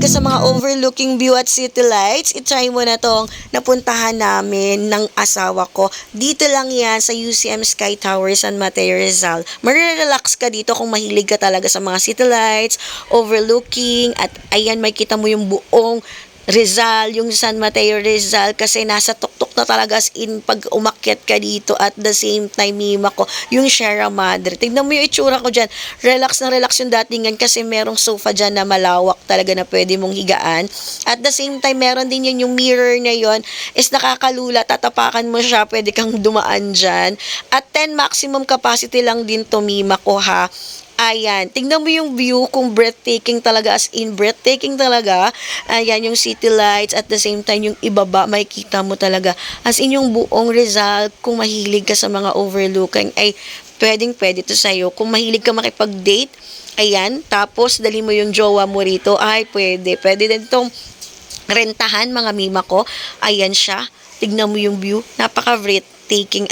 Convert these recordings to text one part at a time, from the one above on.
ka sa mga overlooking view at city lights, itry mo na tong napuntahan namin ng asawa ko. Dito lang yan sa UCM Sky Tower, San Mateo, Rizal. Marirelax ka dito kung mahilig ka talaga sa mga city lights, overlooking, at ayan, may kita mo yung buong Rizal, yung San Mateo Rizal, kasi nasa tuktok na talaga, as in pag umakyat ka dito. At the same time, mima ko yung Sierra Madre. Tignan mo yung itsura ko dyan, relax na relax yung datingan kasi merong sofa dyan na malawak talaga na pwede mong higaan. At the same time, meron din yun, yung mirror na yun is nakakalula, tatapakan mo siya, pwede kang dumaan dyan. At 10 maximum capacity lang din to, mima ko, ha. Ayan, tingnan mo yung view kung breathtaking talaga, as in breathtaking talaga. Ayan, yung city lights, at the same time yung ibaba, makikita mo talaga as in yung buong Rizal. Kung mahilig ka sa mga overlooking, ay pwede to sa'yo. Kung mahilig ka makipag-date, ayan, tapos dali mo yung jowa mo rito, ay pwede din itong rentahan, mga mima ko. Ayan siya, tignan mo yung view, napaka-breathtaking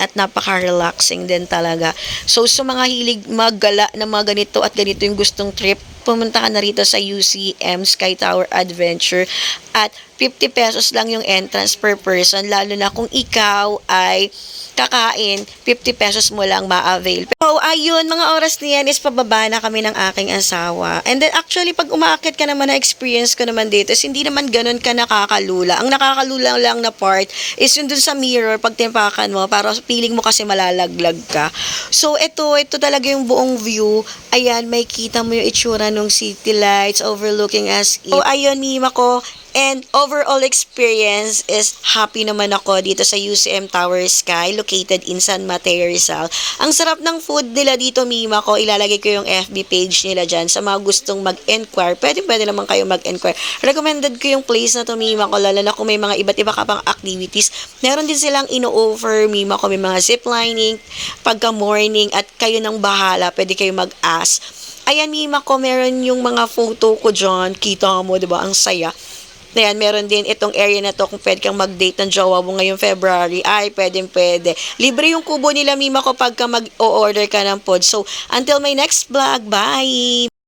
at napaka-relaxing din talaga. So, sa mga hilig maggala na mga ganito at ganito yung gustong trip, pumunta ka na rito sa UCM Sky Tower Adventure. At 50 pesos lang yung entrance per person, lalo na kung ikaw ay kakain, 50 pesos mo lang ma-avail. So, ayun, mga oras na yan is pababa na kami ng aking asawa. And then, actually, pag umaakit ka naman, na experience ko naman dito, is hindi naman ganun ka nakakalula. Ang nakakalula lang na part is yung dun sa mirror, pag timpakan mo, para feeling mo kasi malalaglag ka. So, ito talaga yung buong view. Ayan, may kita mo yung itsura ng city lights, overlooking as if. So, ayun, mima ko. And overall experience is happy naman ako dito sa UCM Tower Sky, located in San Mateo, Rizal. Ang sarap ng food nila dito, mima ko. Ilalagay ko yung FB page nila dyan. Sa mga gustong mag-enquire, pwede naman kayo mag-enquire. Recommended ko yung place na to, mima ko, lalo na kung may mga iba't iba ka pang activities. Meron din silang ino-offer, mima ko, may mga ziplining, pagka morning, at kayo nang bahala, pwede kayo mag-ask. Ayan, mima ko, meron yung mga photo ko dyan. Kita mo, diba? Ang saya. Ayan, meron din itong area na to kung pwede kang mag-date ng jowa mo ngayong February. Ay, pwede. Libre yung kubo nila, mima ko, pagka mag-o-order ka ng pod. So, until my next vlog, bye!